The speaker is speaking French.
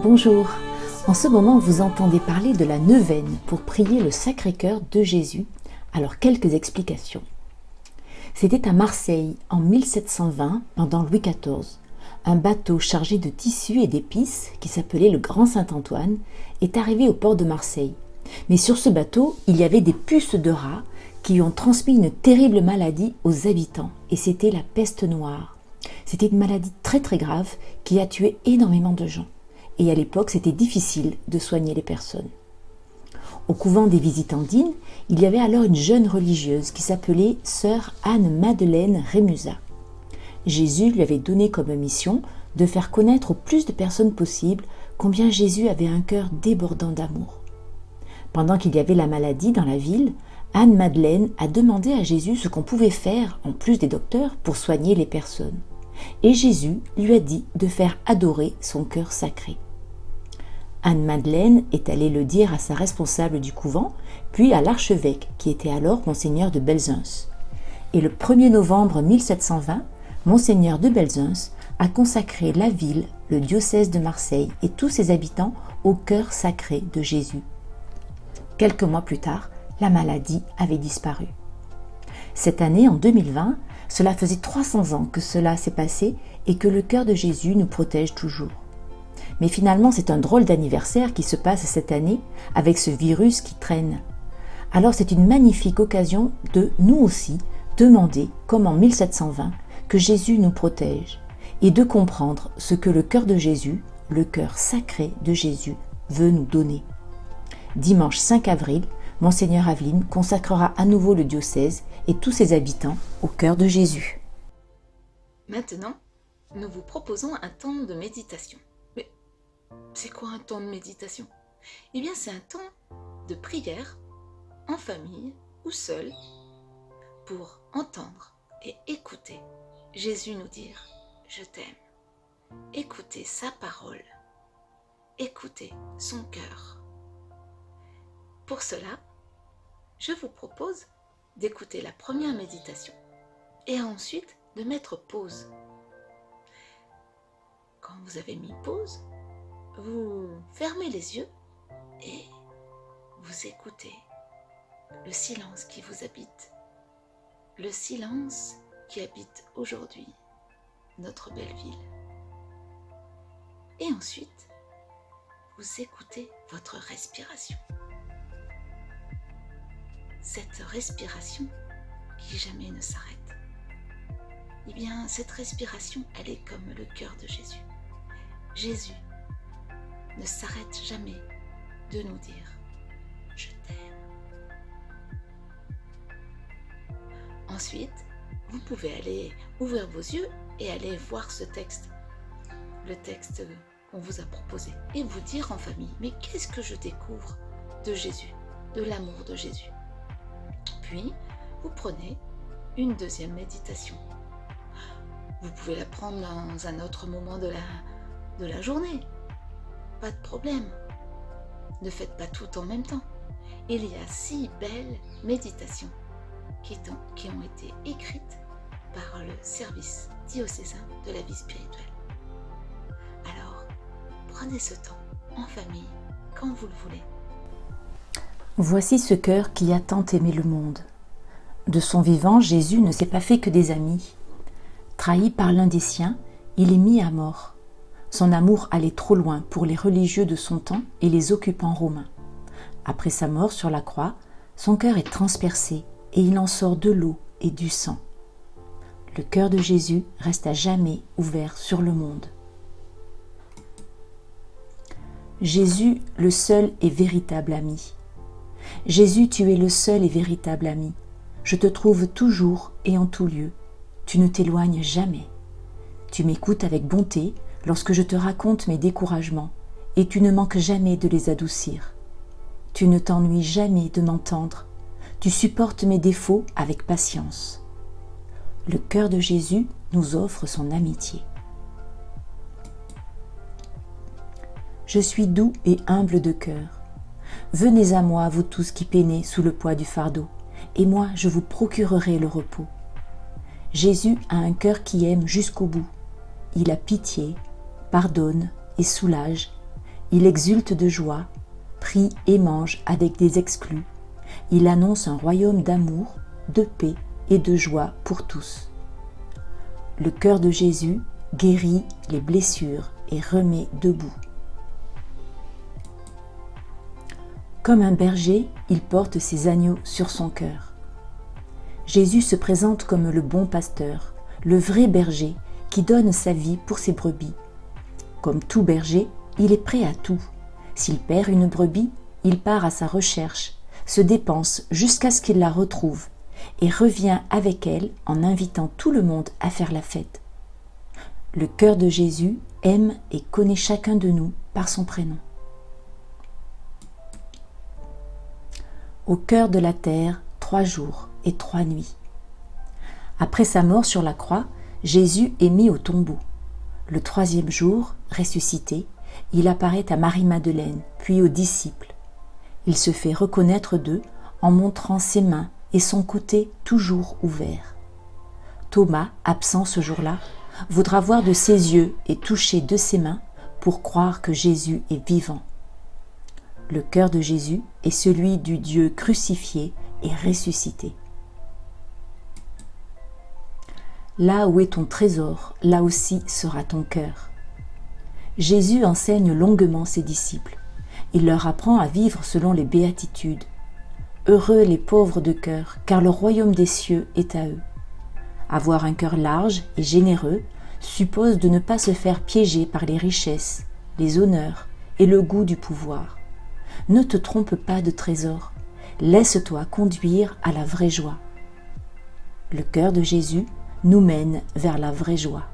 Bonjour, en ce moment vous entendez parler de la neuvaine pour prier le Sacré-Cœur de Jésus. Alors quelques explications. C'était à Marseille en 1720 pendant Louis XIV. Un bateau chargé de tissus et d'épices qui s'appelait le Grand Saint-Antoine est arrivé au port de Marseille. Mais sur ce bateau, il y avait des puces de rats qui ont transmis une terrible maladie aux habitants et c'était la peste noire. C'était une maladie très très grave qui a tué énormément de gens. Et à l'époque, c'était difficile de soigner les personnes. Au couvent des Visitandines, il y avait alors une jeune religieuse qui s'appelait sœur Anne-Madeleine Rémusat. Jésus lui avait donné comme mission de faire connaître au plus de personnes possible combien Jésus avait un cœur débordant d'amour. Pendant qu'il y avait la maladie dans la ville, Anne-Madeleine a demandé à Jésus ce qu'on pouvait faire, en plus des docteurs, pour soigner les personnes. Et Jésus lui a dit de faire adorer son cœur sacré. Anne-Madeleine est allée le dire à sa responsable du couvent, puis à l'archevêque, qui était alors Monseigneur de Belzunce. Et le 1er novembre 1720, Monseigneur de Belzunce a consacré la ville, le diocèse de Marseille et tous ses habitants au cœur sacré de Jésus. Quelques mois plus tard, la maladie avait disparu. Cette année, en 2020, cela faisait 300 ans que cela s'est passé et que le cœur de Jésus nous protège toujours. Mais finalement, c'est un drôle d'anniversaire qui se passe cette année avec ce virus qui traîne. Alors c'est une magnifique occasion de, nous aussi, demander, comme en 1720, que Jésus nous protège et de comprendre ce que le cœur de Jésus, le cœur sacré de Jésus, veut nous donner. Dimanche 5 avril, Monseigneur Aveline consacrera à nouveau le diocèse et tous ses habitants au cœur de Jésus. Maintenant, nous vous proposons un temps de méditation. Mais c'est quoi un temps de méditation ? Eh bien, c'est un temps de prière, en famille ou seul, pour entendre et écouter Jésus nous dire « Je t'aime ». Écouter sa parole, écouter son cœur. Pour cela, je vous propose d'écouter la première méditation et ensuite de mettre pause. Quand vous avez mis pause, vous fermez les yeux et vous écoutez le silence qui vous habite, le silence qui habite aujourd'hui notre belle ville. Et ensuite, vous écoutez votre respiration. Cette respiration qui jamais ne s'arrête. Eh bien, cette respiration, elle est comme le cœur de Jésus. Jésus ne s'arrête jamais de nous dire « Je t'aime ». Ensuite, vous pouvez aller ouvrir vos yeux et aller voir ce texte, le texte qu'on vous a proposé, et vous dire en famille « Mais qu'est-ce que je découvre de Jésus, de l'amour de Jésus ?» Puis, vous prenez une deuxième méditation. Vous pouvez la prendre dans un autre moment de la journée. Pas de problème. Ne faites pas tout en même temps. Il y a 6 belles méditations qui ont été écrites par le service diocésain de la vie spirituelle. Alors, prenez ce temps en famille, quand vous le voulez. Voici ce cœur qui a tant aimé le monde. De son vivant, Jésus ne s'est pas fait que des amis. Trahi par l'un des siens, il est mis à mort. Son amour allait trop loin pour les religieux de son temps et les occupants romains. Après sa mort sur la croix, son cœur est transpercé et il en sort de l'eau et du sang. Le cœur de Jésus reste à jamais ouvert sur le monde. Jésus, le seul et véritable ami. Jésus, tu es le seul et véritable ami. Je te trouve toujours et en tout lieu. Tu ne t'éloignes jamais. Tu m'écoutes avec bonté lorsque je te raconte mes découragements et tu ne manques jamais de les adoucir. Tu ne t'ennuies jamais de m'entendre. Tu supportes mes défauts avec patience. Le cœur de Jésus nous offre son amitié. Je suis doux et humble de cœur. Venez à moi, vous tous qui peinez sous le poids du fardeau, et moi je vous procurerai le repos. Jésus a un cœur qui aime jusqu'au bout. Il a pitié, pardonne et soulage, il exulte de joie, prie et mange avec des exclus. Il annonce un royaume d'amour, de paix et de joie pour tous. Le cœur de Jésus guérit les blessures et remet debout. Comme un berger, il porte ses agneaux sur son cœur. Jésus se présente comme le bon pasteur, le vrai berger qui donne sa vie pour ses brebis. Comme tout berger, il est prêt à tout. S'il perd une brebis, il part à sa recherche, se dépense jusqu'à ce qu'il la retrouve et revient avec elle en invitant tout le monde à faire la fête. Le cœur de Jésus aime et connaît chacun de nous par son prénom. Au cœur de la terre, 3 jours et 3 nuits. Après sa mort sur la croix, Jésus est mis au tombeau. Le 3e jour, ressuscité, il apparaît à Marie-Madeleine, puis aux disciples. Il se fait reconnaître d'eux en montrant ses mains et son côté toujours ouvert. Thomas, absent ce jour-là, voudra voir de ses yeux et toucher de ses mains pour croire que Jésus est vivant. Le cœur de Jésus est celui du Dieu crucifié et ressuscité. Là où est ton trésor, là aussi sera ton cœur. Jésus enseigne longuement ses disciples. Il leur apprend à vivre selon les béatitudes. Heureux les pauvres de cœur, car le royaume des cieux est à eux. Avoir un cœur large et généreux suppose de ne pas se faire piéger par les richesses, les honneurs et le goût du pouvoir. Ne te trompe pas de trésor, laisse-toi conduire à la vraie joie. Le cœur de Jésus nous mène vers la vraie joie.